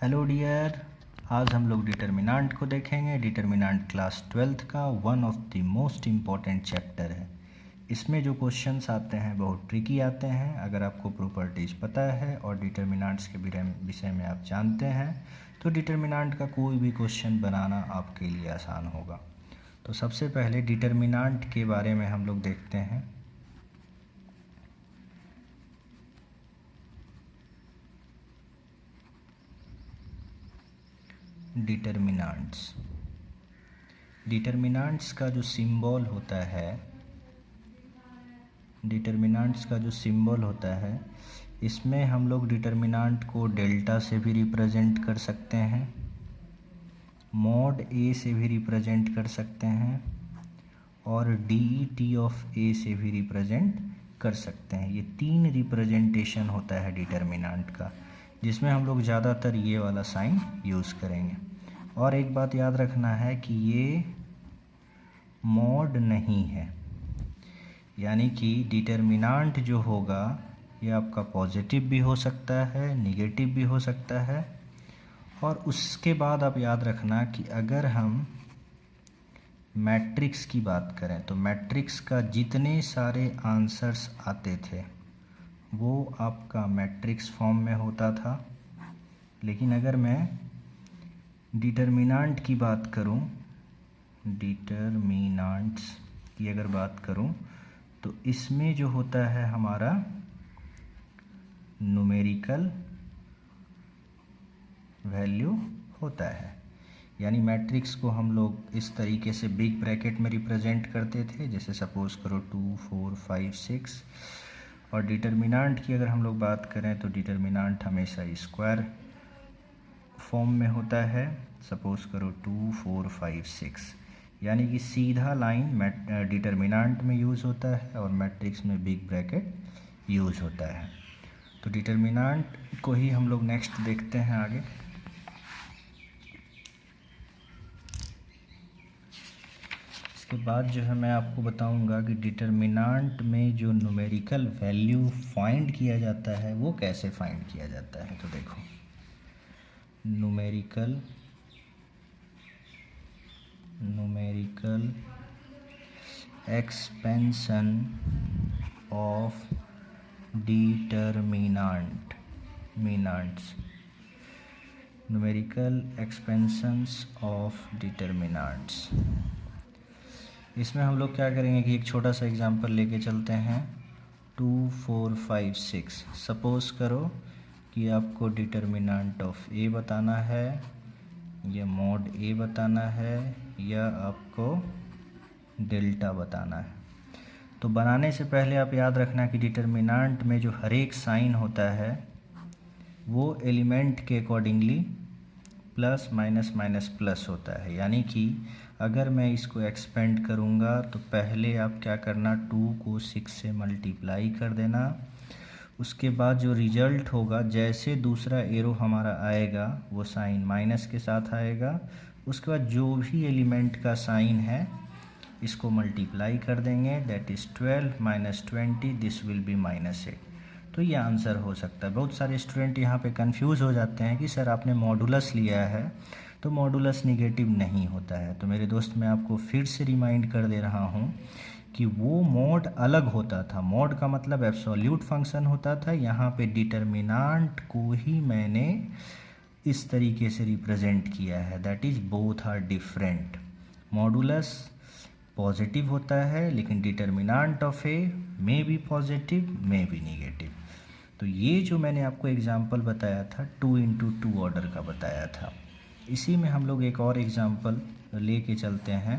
Hello dear, आज हम लोग डिटर्मिनेंट को देखेंगे। डिटर्मिनेंट क्लास 12th का one of the most important chapter है। इसमें जो क्वेश्चंस आते हैं बहुत ट्रिकी आते हैं। अगर आपको प्रॉपर्टीज़ पता है और डिटर्मिनेंट्स के विषय में आप जानते हैं तो डिटर्मिनेंट का कोई भी क्वेश्चन बनाना आपके लिए आसान होगा। तो सबसे पहले डिटर्मिनेंट के बारे में हम लोग देखते हैं। डिटर्मिनेंट्स का जो सिंबल होता है, इसमें हम लोग डिटर्मिनेंट को डेल्टा से भी रिप्रेजेंट कर सकते हैं, मॉड ए से भी रिप्रेजेंट कर सकते हैं और डी ऑफ ए से भी रिप्रेजेंट कर सकते हैं। ये तीन रिप्रेजेंटेशन होता है डिटर्मिनेंट का, जिसमें हम लोग ज़्यादातर ये वाला साइन यूज़ करेंगे। और एक बात याद रखना है कि ये मॉड नहीं है, यानी कि डिटर्मिनेंट जो होगा ये आपका पॉजिटिव भी हो सकता है, नेगेटिव भी हो सकता है। और उसके बाद आप याद रखना कि अगर हम मैट्रिक्स की बात करें तो मैट्रिक्स का जितने सारे आंसर्स आते थे वो आपका मैट्रिक्स फॉर्म में होता था। लेकिन अगर मैं डिटर्मिनेंट की बात करूं, डिटर्मिनेंट्स की अगर बात करूं तो इसमें जो होता है हमारा न्यूमेरिकल वैल्यू होता है। यानी मैट्रिक्स को हम लोग इस तरीके से बिग ब्रैकेट में रिप्रेजेंट करते थे, जैसे सपोज करो 2 4 5 6। और डिटर्मिनेंट की अगर हम लोग बात करें तो डिटर्मिनेंट हमेशा स्क्वायर फॉर्म में होता है, सपोज करो 2 4 5 6। यानी कि सीधा लाइन डिटर्मिनेंट में यूज़ होता है और मैट्रिक्स में बिग ब्रैकेट यूज़ होता है। तो डिटर्मिनेंट को ही हम लोग नेक्स्ट देखते हैं आगे। इसके बाद जो है मैं आपको बताऊंगा कि डिटर्मिनेंट में जो न्यूमेरिकल वैल्यू फाइंड किया जाता है वो कैसे फाइंड किया जाता है। तो देखो, numerical expansion of numerical expansions of determinants. इसमें हम लोग क्या करेंगे कि एक छोटा सा एग्जांपल लेके चलते हैं। 2 4 5 6। सपोज करो कि आपको डिटर्मिनेंट ऑफ ए बताना है या मॉड ए बताना है या आपको डेल्टा बताना है। तो बनाने से पहले आप याद रखना कि डिटर्मिनेंट में जो हर एक साइन होता है वो एलिमेंट के accordingly plus minus minus plus होता है। यानी कि अगर मैं इसको एक्सपेंड करूँगा तो पहले आप क्या करना, 2 को 6 से मल्टीप्लाई कर देना। उसके बाद जो रिजल्ट होगा, जैसे दूसरा एरो हमारा आएगा वो साइन माइनस के साथ आएगा। उसके बाद जो भी एलिमेंट का साइन है इसको मल्टीप्लाई कर देंगे, that is 12 minus 20, this will B -8। तो ये आंसर हो सकता है। बहुत सारे स्टूडेंट यहाँ पे कंफ्यूज हो जाते हैं कि सर आपने मॉडुलस लिया है तो मॉडुलस निगेटिव नहीं होता है। तो मेरे दोस्त, मैं आपको फिर से रिमाइंड कर दे रहा हूँ कि वो मॉड अलग होता था। मॉड का मतलब एब्सोल्यूट फंक्शन होता था। यहाँ पे डिटर्मिनेंट को ही मैंने इस तरीके से रिप्रेजेंट किया है, that is both are different. Modulus positive होता है लेकिन determinant of A may be positive may be negative. तो ये जो मैंने आपको एग्जांपल बताया था 2 × 2 ऑर्डर का बताया था, इसी में हम लोग एक और एग्जांपल लेके चलते हैं।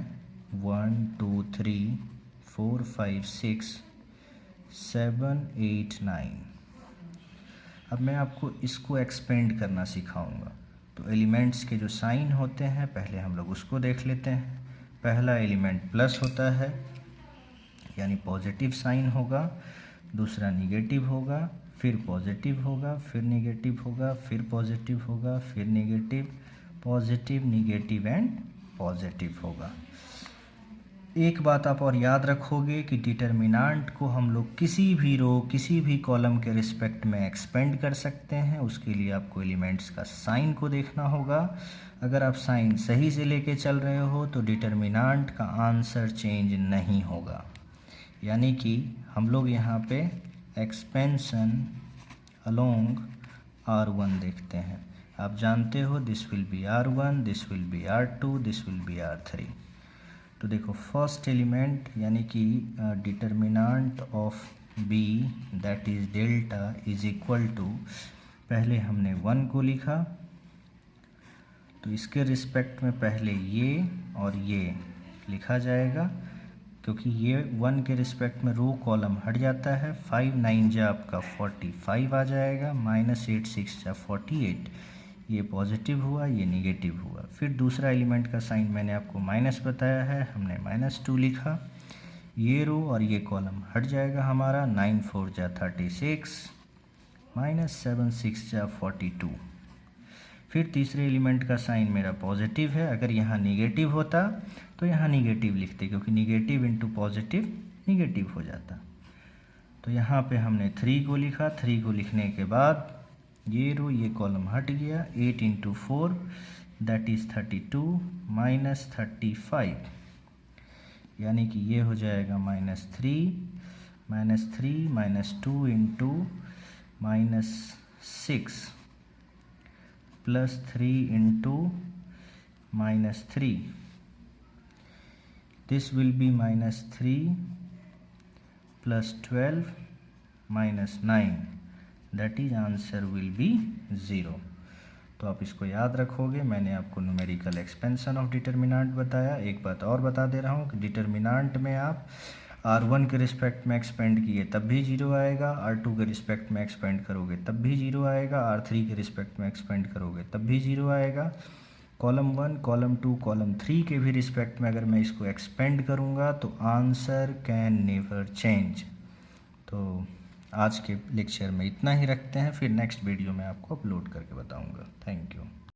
1 2 3 4 5 6 7 8 9। अब मैं आपको इसको एक्सपेंड करना सिखाऊंगा। तो एलिमेंट्स के जो साइन होते हैं पहले हम लोग उसको देख लेते हैं। पहला एलिमेंट प्लस होता है यानी पॉजिटिव साइन होगा, दूसरा निगेटिव होगा, फिर पॉजिटिव होगा, फिर निगेटिव होगा, फिर पॉजिटिव होगा, फिर negative, positive, negative and positive होगा। एक बात आप और याद रखोगे कि डिटर्मिनांट को हम लोग किसी भी रो किसी भी कॉलम के रिस्पेक्ट में एक्सपेंड कर सकते हैं। उसके लिए आपको एलिमेंट्स का साइन को देखना होगा। अगर आप साइन सही से लेके चल रहे हो तो डिटर्मिनांट का आंसर चेंज नहीं होगा। यानी कि हम लोग यहाँ पे एक्सपेंशन अलोंग R1 देखते हैं। आप जानते हो this will be R1, this will be R2, this will be R3। तो देखो फर्स्ट एलिमेंट यानी कि determinant of B that is delta is equal to, पहले हमने 1 को लिखा तो इसके रिस्पेक्ट में पहले ये और ये लिखा जाएगा, क्योंकि ये 1 के रिस्पेक्ट में रो कॉलम हट जाता है। 5 9 जा आपका 45 आ जाएगा, -8 6 जा 48। ये पॉजिटिव हुआ, ये नेगेटिव हुआ। फिर दूसरा एलिमेंट का साइन मैंने आपको माइनस बताया है, हमने -2 लिखा। ये रो और ये कॉलम हट जाएगा हमारा, 9 4 जा 36, -7 6 जा 42। फिर तीसरे एलिमेंट का साइन मेरा पॉजिटिव है। अगर यहाँ नेगेटिव होता तो यहाँ नेगेटिव लिखते, क्योंकि नेगेटिव इंटू पॉजिटिव नेगेटिव हो जाता। तो यहाँ पे हमने 3 को लिखा। 3 को लिखने के बाद ये रो ये कॉलम हट गया। 8 इंटू 4 दैट इज़ 32 -35, यानी कि ये हो जाएगा -3 -2 into -6 +3 into -3, this will be -3 + 12 -9, that is answer will be 0। तो आप इसको याद रखोगे। मैंने आपको न्यूमेरिकल एक्सपेंशन ऑफ डिटर्मिनांट बताया। एक बात और बता दे रहा हूँ कि डिटर्मिनांट में आप R1 के रिस्पेक्ट में एक्सपेंड किए तब भी 0 आएगा, R2 के रिस्पेक्ट में एक्सपेंड करोगे तब भी 0 आएगा, R3 के रिस्पेक्ट में एक्सपेंड करोगे तब भी 0 आएगा। कॉलम 1 कॉलम 2 कॉलम 3 के भी रिस्पेक्ट में अगर मैं इसको एक्सपेंड करूँगा तो आंसर कैन नेवर चेंज। तो आज के लेक्चर में इतना ही रखते हैं, फिर नेक्स्ट वीडियो में आपको अपलोड करके बताऊँगा। Thank you.